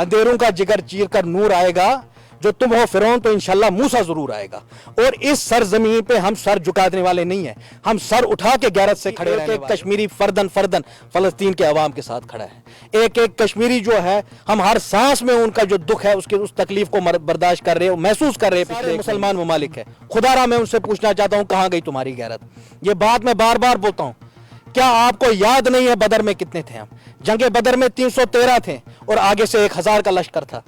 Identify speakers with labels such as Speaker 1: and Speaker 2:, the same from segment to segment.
Speaker 1: अंधेरों का जिगर चीर कर नूर आएगा, जो तुम हो फिरौन तो इंशाल्लाह मूसा जरूर आएगा। और इस सरजमीन पे हम सर झुकाने वाले नहीं है, हम सर उठा के गैरत से खड़े रहने वाले। कश्मीरी फर्दन फर्दन फलस्तीन के अवाम के साथ खड़ा है। एक एक कश्मीरी जो है, हम हर सांस में उनका जो दुख है उसके उस तकलीफ को बर्दाश्त कर रहे हैं, महसूस कर रहे हैं। पिछले मुसलमान ममालिक है, खुदारा मैं उनसे पूछना चाहता हूँ कहाँ गई तुम्हारी गैरत। ये बात मैं बार बार बोलता हूँ, क्या आपको याद नहीं है बदर में कितने थे हम? जंगे बदर में 313 थे और आगे से 1000 का लश्कर था।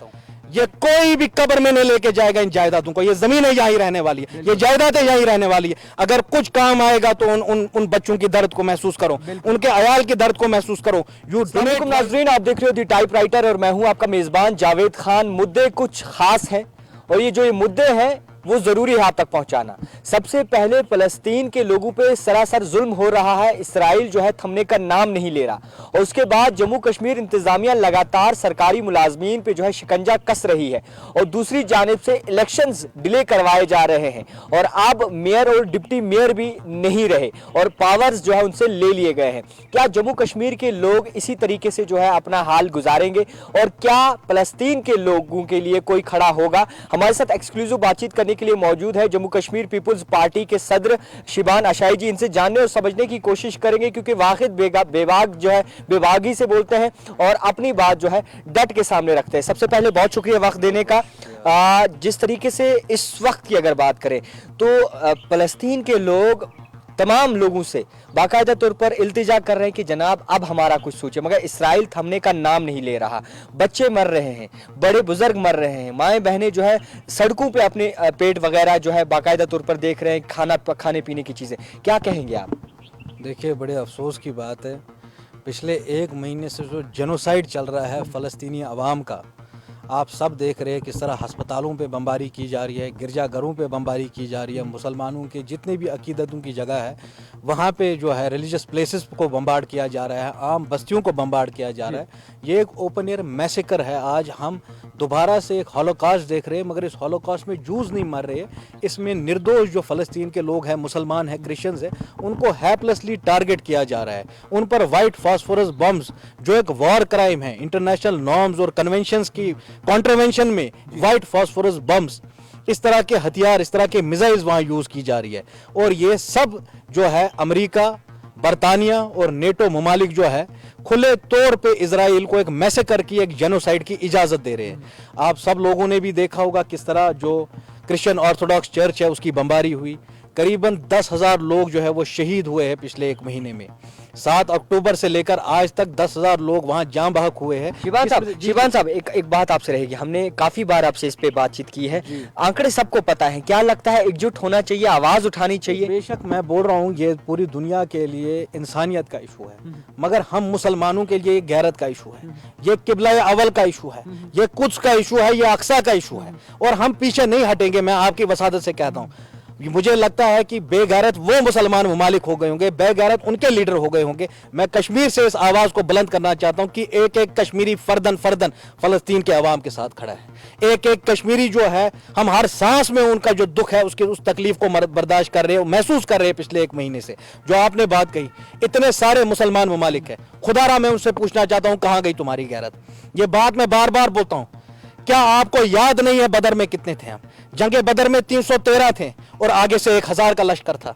Speaker 1: ये कोई भी कब्र में नहीं लेके जाएगा इन जायदादों को। ये जमीनें यहीं रहने वाली है, ये जायदादें यहीं रहने वाली है। अगर कुछ काम आएगा तो उन बच्चों की दर्द को महसूस करो, उनके अयाल की दर्द को महसूस करो।
Speaker 2: नाज़रीन, आप देख रहे हो दी टाइप राइटर और मैं हूं आपका मेजबान जावेद खान। मुद्दे कुछ खास हैं और ये मुद्दे हैं वो जरूरी है आप तक पहुंचाना। सबसे पहले फलस्तीन के लोगों पे सरासर जुल्म हो रहा है, इसराइल जो है थमने का नाम नहीं ले रहा। और उसके बाद जम्मू कश्मीर इंतजामिया लगातार सरकारी मुलाजमीन पे जो है शिकंजा कस रही है और दूसरी जानिब से इलेक्शंस डिले करवाए जा रहे हैं और अब मेयर और डिप्टी मेयर भी नहीं रहे और पावर्स जो है उनसे ले लिए गए हैं। क्या जम्मू कश्मीर के लोग इसी तरीके से जो है अपना हाल गुजारेंगे और क्या फलस्तीन के लोगों के लिए कोई खड़ा होगा? हमारे साथ एक्सक्लूसिव बातचीत करने के लिए मौजूद है जम्मू कश्मीर पीपुल्स पार्टी के सदर शिबान अशाई जी। इनसे जानने और समझने की कोशिश करेंगे क्योंकि वाहिद बेबाक जो है बेबागी से बोलते हैं और अपनी बात जो है डट के सामने रखते हैं। सबसे पहले बहुत शुक्रिया वक्त देने का। जिस तरीके से इस वक्त की अगर बात करें तो फलस्तीन के लोग तमाम लोगों से बाकायदा तौर पर इल्तिजा कर रहे हैं कि जनाब अब हमारा कुछ सोचे, मगर इसराइल थमने का नाम नहीं ले रहा। बच्चे मर रहे हैं, बड़े बुजुर्ग मर रहे हैं, माएँ बहनें जो है सड़कों पे अपने पेट वगैरह जो है बाकायदा तौर पर देख रहे हैं, खाने पीने की चीज़ें। क्या कहेंगे आप?
Speaker 1: देखिए, बड़े अफसोस की बात है, पिछले 1 महीने से जो जेनोसाइड चल रहा है फ़लस्तीनी अवाम का, आप सब देख रहे हैं किस तरह अस्पतालों पे बमबारी की जा रही है, गिरजाघरों पे बमबारी की जा रही है। मुसलमानों के जितने भी अकीदतों की जगह है वहाँ पे जो है रिलीजियस प्लेसेस को बम्बार्ड किया जा रहा है, आम बस्तियों को बम्बार्ड किया जा रहा है। ये एक ओपन एयर मैसेकर है। आज हम दोबारा से एक हॉलोकॉस्ट देख रहे हैं, मगर इस हॉलोकॉस्ट में जूस नहीं मर रहे। इसमें निर्दोष जो फ़लस्तीन के लोग हैं, मुसलमान हैं, क्रिश्चियंस हैं, उनको हैपलेसली टारगेट किया जा रहा है। उन पर वाइट फास्फोरस बम्स जो एक वॉर क्राइम है, इंटरनेशनल नॉर्म्स और कन्वेंशंस की कॉन्ट्रवेंशन में वाइट फास्फोरस बम्स, इस तरह के हथियार, इस तरह के मिसाइल्स वहाँ यूज़ की जा रही है। और ये सब जो है अमेरिका, बरतानिया और नेटो ममालिक जो है खुले तौर पे इजराइल को एक मैसेकर की, एक जेनोसाइड की इजाज़त दे रहे हैं। आप सब लोगों ने भी देखा होगा किस तरह जो क्रिश्चियन ऑर्थोडॉक्स चर्च है उसकी बमबारी हुई। करीबन 10,000 लोग जो है वो शहीद हुए हैं पिछले 1 महीने में। 7 अक्टूबर से लेकर आज तक 10,000 लोग वहाँ जान बहक हुए हैं।
Speaker 2: शिबान साहब एक बात आपसे रहेगी, हमने काफ़ी बार आपसे इस पे बातचीत की है, आंकड़े सबको पता है, क्या लगता है एकजुट होना चाहिए, आवाज़ उठानी चाहिए?
Speaker 1: बेशक मैं बोल रहा हूँ ये पूरी दुनिया के लिए इंसानियत का इशू है, मगर हम मुसलमानों के लिए गैरत का इशू है, ये किबला अवल का इशू है, ये कुद्स का इशू है, ये अक्सा का इशू है और हम पीछे नहीं हटेंगे। मैं आपकी वसादत से कहता हूँ, मुझे लगता है कि बेगैरत वो मुसलमान ममालिक हो गए होंगे, बेगैरत उनके लीडर हो गए होंगे। मैं कश्मीर से इस आवाज़ को बुलंद करना चाहता हूं कि एक एक कश्मीरी फर्दन फर्दन फ़लस्तीन के अवाम के साथ खड़ा है। एक एक कश्मीरी जो है, हम हर सांस में उनका जो दुख है उसके उस तकलीफ को बर्दाश्त कर रहे हैं, महसूस कर रहे हैं। पिछले 1 महीने से जो आपने बात कही, इतने सारे मुसलमान ममालिक है, खुदारा मैं उनसे पूछना चाहता हूँ कहाँ गई तुम्हारी गैरत। ये बात मैं बार बार बोलता हूँ, क्या आपको याद नहीं है बदर में कितने थे हम? जंगे बदर में 313 थे और आगे से 1000 का लश्कर था।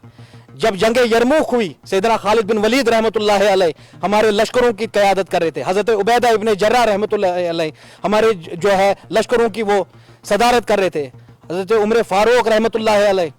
Speaker 1: जब जंगे यरमूक हुई, सैयदना खालिद बिन वलीद रहमतुल्लाह अलैह हमारे लश्करों की क़यादत कर रहे थे। हज़रत उबैदा इब्न जर्राह रहमतुल्लाह अलैह हमारे जो है लश्करों की वो सदारत कर रहे थे। हज़रत उमर फारूक रहमतुल्लाह अलैह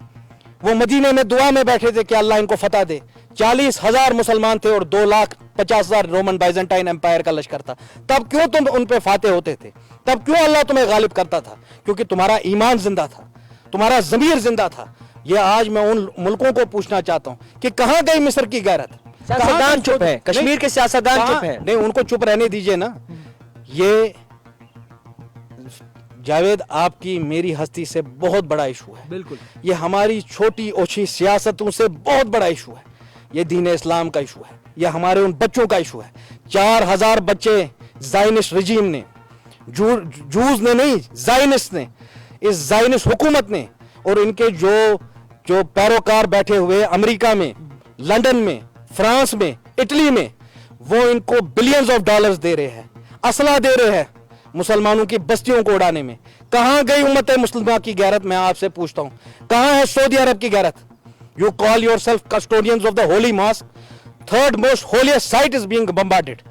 Speaker 1: वो मदीने में दुआ में बैठे थे कि अल्लाह इनको फतह दे। 40,000 मुसलमान थे और 2,50,000 रोमन बाइजेंटाइन एम्पायर का लश्कर था। तब क्यों तुम उन पे फाते होते थे? तब क्यों अल्लाह तुम्हें गालिब करता था? क्योंकि तुम्हारा ईमान जिंदा था, तुम्हारा ज़मीर जिंदा था। ये आज मैं उन मुल्कों को पूछना चाहता हूँ कि कहाँ गई मिस्र की गैरत?
Speaker 2: सियासतदान चुप है, कश्मीर के सियासतदान चुप है।
Speaker 1: नहीं, उनको चुप रहने दीजिए ना। ये जावेद आपकी मेरी हस्ती से बहुत बड़ा इशू है।
Speaker 2: बिल्कुल,
Speaker 1: ये हमारी छोटी ओछी सियासतों से बहुत बड़ा इशू है। ये दीन इस्लाम का इशू है, ये हमारे उन बच्चों का इशू है। 4,000 बच्चे ज़ायनिस्ट रजीम ने, जूस ने नहीं, ज़ायनिस्ट ने, इस ज़ायनिस्ट हुकूमत ने और इनके जो पैरोकार बैठे हुए अमेरिका में, लंदन में, फ्रांस में, इटली में, वो इनको बिलियंस ऑफ डॉलर्स दे रहे हैं, असला दे रहे हैं, मुसलमानों की बस्तियों को उड़ाने में? कहाँ गई उम्मत मुस्लिमा की गैरत? मैं आपसे पूछता हूँ, कहाँ है सऊदी अरब की गैरत? You call yourself custodians of the holy mosque. Third most holiest site is being bombarded.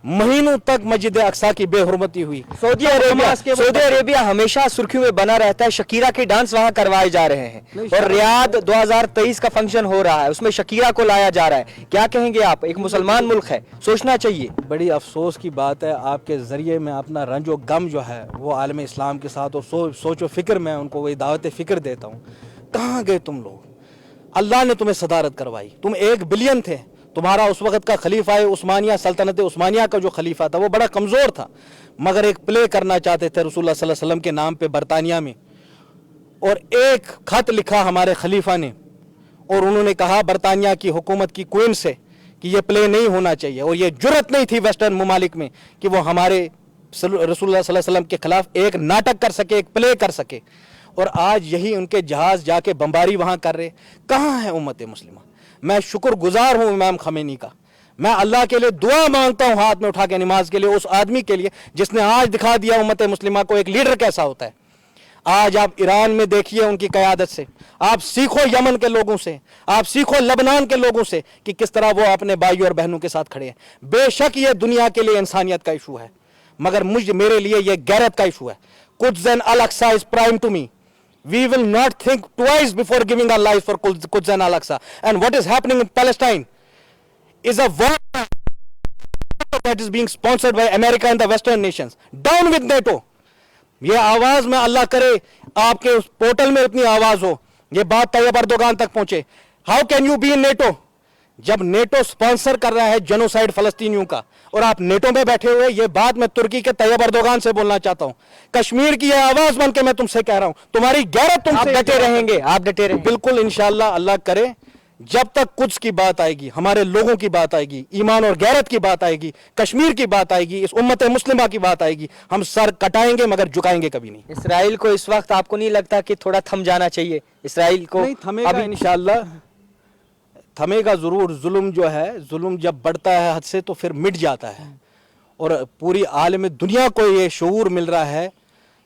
Speaker 1: महीनों तक मस्जिद अक्सा की बेहुरमती हुई।
Speaker 2: सऊदी अरेबिया हमेशा सुर्खियों में बना रहता है, शकीरा के डांस वहां करवाए जा रहे हैं, और रियाद 2023 का फंक्शन हो रहा है, उसमें शकीरा को लाया जा रहा है। क्या कहेंगे आप? एक मुसलमान मुल्क है, सोचना चाहिए।
Speaker 1: बड़ी अफसोस की बात है, आपके जरिए में अपना रंज और गम जो है वो आलम इस्लाम के साथ और सोचो फिक्र में उनको वही दावत फिक्र देता हूँ। कहाँ गए तुम लोग? अल्लाह ने तुम्हें सदारत करवाई, तुम 1 बिलियन थे। तुम्हारा उस वक्त का खलीफा उस्मानिया, सल्तनत उस्मानिया का जो खलीफा था वो बड़ा कमज़ोर था, मगर एक प्ले करना चाहते थे रसूलुल्लाह सल्लल्लाहु अलैहि वसल्लम के नाम पे बरतानिया में, और एक खत लिखा हमारे खलीफा ने, और उन्होंने कहा बरतानिया की हुकूमत की क्वीन से कि ये प्ले नहीं होना चाहिए, और ये जुर्रत नहीं थी वेस्टर्न ममालिक में कि वो हमारे रसूलुल्लाह सल्लल्लाहु अलैहि वसल्लम के खिलाफ एक नाटक कर सके, एक प्ले कर सके। और आज यही उनके जहाज जाके बमबारी वहां कर रहे। कहाँ है उम्मत मुस्लिमा? मैं शुक्रगुजार हूं इमाम खमेनी का, मैं अल्लाह के लिए दुआ मांगता हूं हाथ में उठा के नमाज के लिए, उस आदमी के लिए जिसने आज दिखा दिया उम्मत मुस्लिमा को एक लीडर कैसा होता है। आज आप ईरान में देखिए उनकी क़यादत से, आप सीखो यमन के लोगों से, आप सीखो लबनान के लोगों से कि किस तरह वो अपने भाई और बहनों के साथ खड़े हैं। बेशक ये दुनिया के लिए इंसानियत का इशू है, मगर मेरे लिए ये गैरत का इशू है। Quds and Al Aqsa is prime to me. We will not think twice before giving our lives for Quds and Al-Aqsa. And what is happening in Palestine is a war that is being sponsored by America and the Western nations. Down with NATO. ये आवाज में अल्लाह करे आपके उस portal में उतनी आवाज हो, ये बात तैयब अर्दोगान तक पहुंचे। How can you be in NATO? जब नेटो स्पॉन्सर कर रहा है जेनोसाइड फलस्तीनियों का, और आप नेटो में बैठे हुए, ये बात मैं तुर्की के तैयब अर्दोगान से बोलना चाहता हूं। कश्मीर की यह आवाज बन के मैं तुमसे कह रहा हूं, तुम्हारी गैरत तुमसे,
Speaker 2: आप डटे रहेंगे, आप डटे रहेंगे।
Speaker 1: बिल्कुल इंशाअल्लाह, अल्लाह करे जब तक कुछ की बात आएगी, हमारे लोगों की बात आएगी, ईमान और गैरत की बात आएगी, कश्मीर की बात आएगी, इस उम्मत मुस्लिमा की बात आएगी, हम सर कटाएंगे मगर झुकाएंगे कभी नहीं।
Speaker 2: इसराइल को इस वक्त आपको नहीं लगता कि थोड़ा थम जाना चाहिए? इसराइल को
Speaker 1: नहीं थमेगा, इंशाअल्लाह थमेगा जरूर। जुल्म जो है, जुल्म जब बढ़ता है हद से तो फिर मिट जाता है, और पूरी आलम दुनिया को ये शऊर मिल रहा है,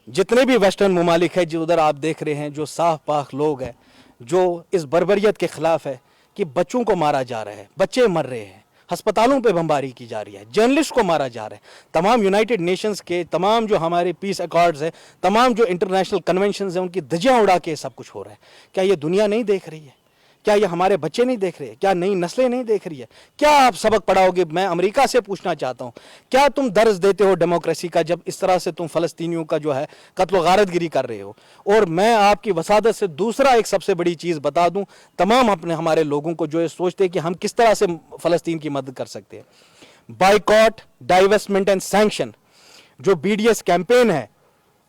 Speaker 1: जितने भी वेस्टर्न ममालिक है जो उधर आप देख रहे हैं, जो साफ पाक लोग हैं, जो इस बर्बरियत के खिलाफ है कि बच्चों को मारा जा रहा है, बच्चे मर रहे हैं, हस्पतालों पे बमबारी की जा रही है, जर्नलिस्ट को मारा जा रहा है। तमाम यूनाइटेड नेशंस के तमाम जो हमारे पीस अकॉर्ड्स है, तमाम जो इंटरनेशनल कन्वेंशंस हैं, उनकी धज्जियां उड़ा के सब कुछ हो रहा है। क्या ये दुनिया नहीं देख रही है? क्या ये हमारे बच्चे नहीं देख रहे? क्या नई नस्लें नहीं देख रही है? क्या आप सबक पढ़ाओगे? मैं अमेरिका से पूछना चाहता हूं, क्या तुम दर्ज देते हो डेमोक्रेसी का जब इस तरह से तुम फलस्तीनियों का जो है कत्ल गारतगिरी कर रहे हो? और मैं आपकी वसादत से दूसरा एक सबसे बड़ी चीज़ बता दूं तमाम अपने हमारे लोगों को जो ये सोचते हैं कि हम किस तरह से फ़लस्तीन की मदद कर सकते हैं। बाइकॉट, डाइवेस्टमेंट एंड सैंक्शन जो BDS कैंपेन है,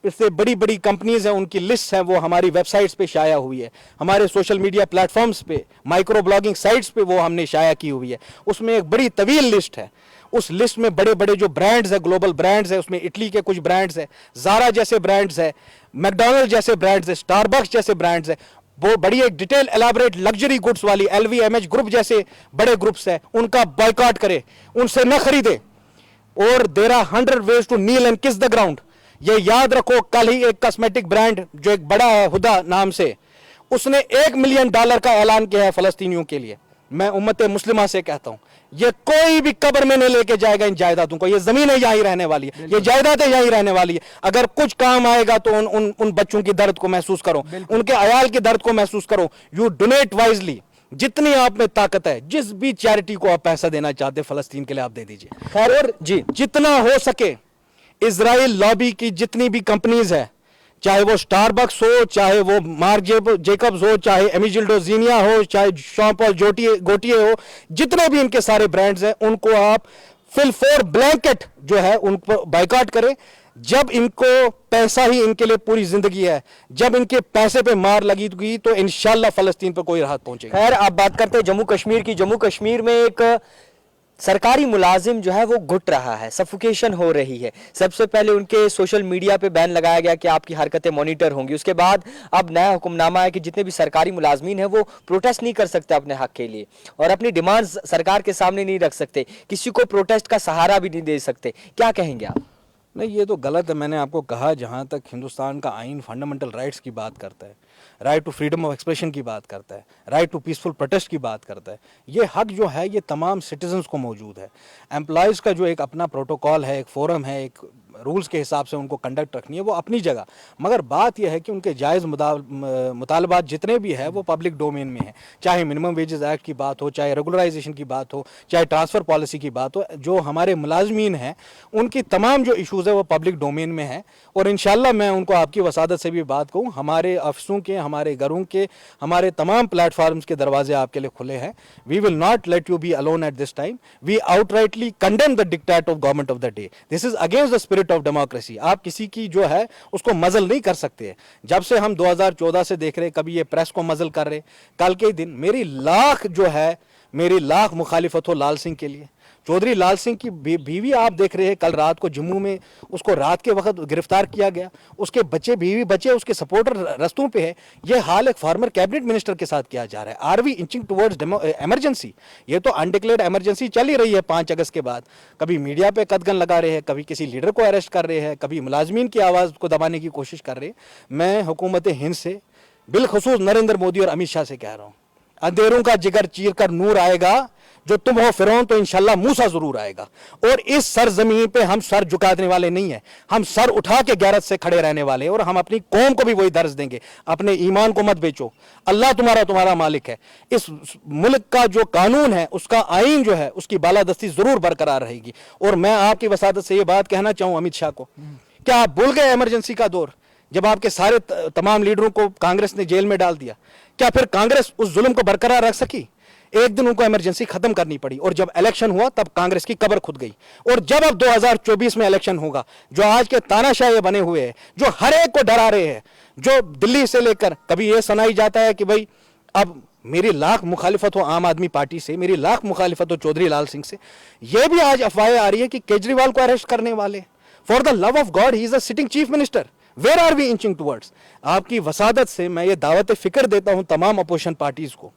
Speaker 1: इससे बड़ी बड़ी कंपनीज हैं, उनकी लिस्ट है, वो हमारी वेबसाइट्स पे शाया हुई है, हमारे सोशल मीडिया प्लेटफॉर्म्स पे, माइक्रो ब्लॉगिंग साइट्स पे वो हमने शाया की हुई है। उसमें एक बड़ी तवील लिस्ट है, उस लिस्ट में बड़े बड़े जो ब्रांड्स है, ग्लोबल ब्रांड्स है, उसमें इटली के कुछ ब्रांड्स है, ज़ारा जैसे ब्रांड्स है, मैकडोनल्ड जैसे ब्रांड्स है, स्टारबक्स जैसे ब्रांड्स है, वो बड़ी एक डिटेल एलाबरेट लग्जरी गुड्स वाली LVMH ग्रुप जैसे बड़े ग्रुप्स है, उनका बॉयकॉट करे, उनसे न खरीदे। और there are 100 ways to kneel and kiss the ground. ये याद रखो, कल ही एक कॉस्मेटिक ब्रांड जो एक बड़ा है हुदा नाम से, उसने $1 मिलियन का ऐलान किया है फलस्तीनियों के लिए। मैं उम्मत मुस्लिमा से कहता हूं, ये कोई भी कब्र में नहीं लेके जाएगा इन जायदादों को, ये जमीनें यहीं रहने वाली है, ये जायदादें यहीं रहने वाली है। अगर कुछ काम आएगा तो उन बच्चों की दर्द को महसूस करो, उनके अयाल की दर्द को महसूस करो। यू डोनेट वाइजली, जितनी आप में ताकत है, जिस भी चैरिटी को आप पैसा देना चाहते फलस्तीन के लिए आप दे दीजिए।
Speaker 2: खैर जी,
Speaker 1: जितना हो सके इजराइल लॉबी की जितनी भी कंपनीज है, चाहे वो स्टारबक्स हो, चाहे वो मार्क जेकब्स हो, चाहे एमिजिल्डो जीनिया हो, चाहे शॉन पॉल गोटिए हो, जितने भी इनके सारे ब्रांड्स हैं, उनको आप फिल फोर ब्लैंकेट जो है उनको बाइकआउट करें। जब इनको पैसा ही इनके लिए पूरी जिंदगी है, जब इनके पैसे पे मार लगी तो इंशाल्लाह फलस्तीन पर कोई राहत पहुंचेगी।
Speaker 2: खैर, आप बात करते हैं जम्मू कश्मीर की। जम्मू कश्मीर में एक सरकारी मुलाजिम जो है वो घुट रहा है, सफोकेशन हो रही है। सबसे पहले उनके सोशल मीडिया पे बैन लगाया गया कि आपकी हरकतें मॉनिटर होंगी। उसके बाद अब नया हुक्मनामा है कि जितने भी सरकारी मुलाजमीन हैं वो प्रोटेस्ट नहीं कर सकते अपने हक के लिए, और अपनी डिमांड्स सरकार के सामने नहीं रख सकते, किसी को प्रोटेस्ट का सहारा भी नहीं दे सकते। क्या कहेंगे आप?
Speaker 1: नहीं, ये तो गलत है। मैंने आपको कहा, जहाँ तक हिंदुस्तान का आइन फंडामेंटल राइट्स की बात करता है, right to freedom of expression की बात करता है, राइट टू पीसफुल प्रोटेस्ट की बात करता है, ये हक जो है ये तमाम सिटीजन्स को मौजूद है। एम्प्लॉयज़ का जो एक अपना प्रोटोकॉल है, एक फोरम है, एक रूल्स के हिसाब से उनको कंडक्ट रखनी है, वो अपनी जगह। मगर बात यह है कि उनके जायज़ मुतालबात जितने भी है वो पब्लिक डोमेन में है। चाहे मिनिमम वेजेस एक्ट की बात हो, चाहे रेगुलराइजेशन की बात हो, चाहे ट्रांसफ़र पॉलिसी की बात हो, जो हमारे मुलाजमीन हैं उनकी तमाम जो इशूज़ है वो पब्लिक डोमेन में है। और इंशाल्लाह मैं उनको आपकी वसादत से भी बात कहूँ, हमारे ऑफिसों के, हमारे घरों के, हमारे तमाम प्लेटफार्म्स के दरवाजे आपके लिए खुले हैं। We will not let you be alone at this time. We outrightly condemn the dictate of government of the day. This is against the spirit of democracy. आप किसी की जो है उसको मजल नहीं कर सकते। जब से हम 2014 से देख रहे, कभी ये प्रेस को मजल कर रहे, कल के दिन मेरी लाख मुखालिफत हो लाल सिंह के लिए। चौधरी लाल सिंह की बीवी आप देख रहे हैं, कल रात को जम्मू में उसको रात के वक्त गिरफ्तार किया गया। उसके बच्चे, बीवी बच्चे, उसके सपोर्टर रस्तों पे है। ये हाल एक फॉर्मर कैबिनेट मिनिस्टर के साथ किया जा रहा है। Are we inching towards emergency? ये तो अनडिक्लेयर्ड एमरजेंसी चल ही रही है 5 अगस्त के बाद। कभी मीडिया पे कदगन लगा रहे हैं, कभी किसी लीडर को अरेस्ट कर रहे हैं, कभी मुलाजमीन की आवाज़ को दबाने की कोशिश कर रहे हैं। मैं हुकूमत हिंद से, बिलखसूस नरेंद्र मोदी और अमित शाह से कह रहा हूँ, अंधेरों का जिगर चीर कर नूर आएगा। जो तुम हो फिरौन, तो इंशाल्लाह मूसा जरूर आएगा। और इस सरजमीन पे हम सर झुकाने वाले नहीं है, हम सर उठा के गैरत से खड़े रहने वाले हैं। और हम अपनी कौम को भी वही दर्ज देंगे, अपने ईमान को मत बेचो, अल्लाह तुम्हारा मालिक है। इस मुल्क का जो कानून है, उसका आइन जो है, उसकी बालादस्ती जरूर बरकरार रहेगी। और मैं आपकी वसादत से ये बात कहना चाहूँ अमित शाह को, क्या आप भूल गए इमरजेंसी का दौर, जब आपके सारे तमाम लीडरों को कांग्रेस ने जेल में डाल दिया? क्या फिर कांग्रेस उस जुल्म को बरकरार रख सकी? एक दिन उनको इमरजेंसी खत्म करनी पड़ी। और जब इलेक्शन हुआ तब कांग्रेस की कब्र खुद गई। और जब अब 2024 में इलेक्शन होगा, जो आज के तानाशाह बने हुए हैं, जो हर एक को डरा रहे हैं, जो दिल्ली से लेकर, कभी ये सुनाई जाता है कि भाई अब मेरी लाख मुखालिफत हो आम आदमी पार्टी से, मेरी लाख मुखालिफत हो चौधरी लाल सिंह से। यह भी आज अफवाहें आ रही है कि केजरीवाल को अरेस्ट करने वाले। For the love of God, he is a sitting chief minister. Where are we inching towards? आपकी वसादत से मैं ये दावत फिक्र देता हूं तमाम अपोजिशन पार्टीज को,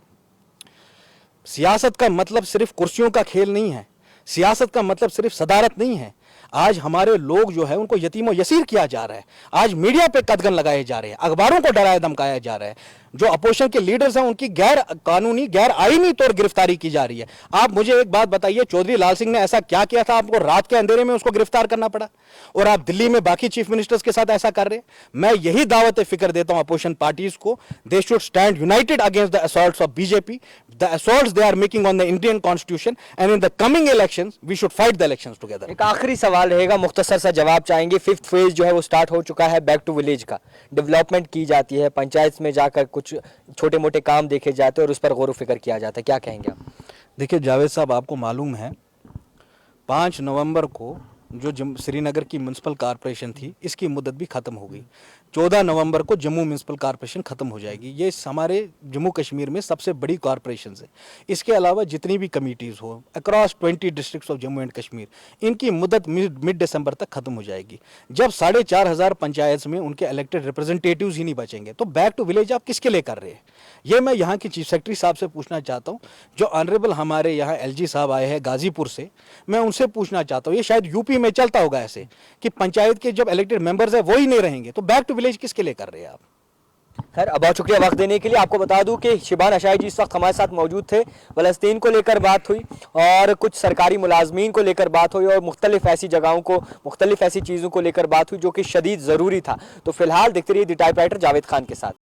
Speaker 1: सियासत का मतलब सिर्फ कुर्सियों का खेल नहीं है, सियासत का मतलब सिर्फ सदारत नहीं है। आज हमारे लोग जो है उनको यतीम और यसीर किया जा रहा है। आज मीडिया पे कदगन लगाए जा रहे हैं, अखबारों को डराया धमकाया जा रहा है। जो अपोजिशन के लीडर्स हैं उनकी गैर कानूनी, गैर आईनी तौर गिरफ्तारी की जा रही है। आप मुझे एक बात बताइए, चौधरी लाल सिंह ने ऐसा क्या किया था आपको रात के अंधेरे में उसको गिरफ्तार करना पड़ा? और आप दिल्ली में बाकी चीफ मिनिस्टर्स के साथ ऐसा कर रहे हैं। मैं यही दावत फिक्र देता हूं अपोजिशन पार्टीज को, they should stand united against the assaults of BJP, the assaults they are making on the Indian constitution, and in the coming elections we should fight the elections together.
Speaker 2: एक आखिरी सवाल रहेगा, मुख्तसर सा जवाब चाहेंगे। 5th phase जो है वो स्टार्ट हो चुका है, बैक टू विलेज का डेवलपमेंट की जाती है, पंचायत में जाकर कुछ छोटे मोटे काम देखे जाते हैं और उस पर गौर फिक्र किया जाता है, क्या कहेंगे आप?
Speaker 1: देखिए जावेद साहब, आपको मालूम है 5 नवंबर को जो श्रीनगर की म्यूनसिपल कॉरपोरेशन थी, इसकी मुद्दत भी ख़त्म हो गई। 14 नवंबर को जम्मू म्यूनसिपल कॉरपोरेशन ख़त्म हो जाएगी। ये हमारे जम्मू कश्मीर में सबसे बड़ी कॉरपोरेशन है। इसके अलावा जितनी भी कमिटीज़ हो across 20 districts of Jammu and Kashmir, इनकी मुद्दत मिड दिसंबर तक ख़त्म हो जाएगी। जब 4,500 पंचायत में उनके इलेक्टेड रिप्रेजेंटेटिव्स ही नहीं बचेंगे, तो बैक टू विलेज आप किसके लिए कर रहे हैं? ये मैं यहाँ की चीफ सेक्रेटरी साहब से पूछना चाहता हूँ। जो ऑनरेबल हमारे यहाँ LG साहब आए हैं गाजीपुर से, मैं उनसे पूछना चाहता हूँ, ये शायद यूपी में चलता होगा ऐसे कि पंचायत के जब इलेक्टेड मेंबर्स है वो ही नहीं रहेंगे, तो बैक टू विलेज किसके लिए कर रहे हैं आप?
Speaker 2: खैर, बहुत शुक्रिया वक्त देने के लिए। आपको बता दूं कि शिबान अशाई जी इस वक्त हमारे साथ मौजूद थे। फ़लस्तीन को लेकर बात हुई और कुछ सरकारी मुलाजमीन को लेकर बात हुई और मुख्तलिफ ऐसी जगहों को, मुख्तलिफ ऐसी चीज़ों को लेकर बात हुई जो कि शदीद ज़रूरी था। तो फिलहाल देखते रहिए द टाइपराइटर जावेद खान के साथ।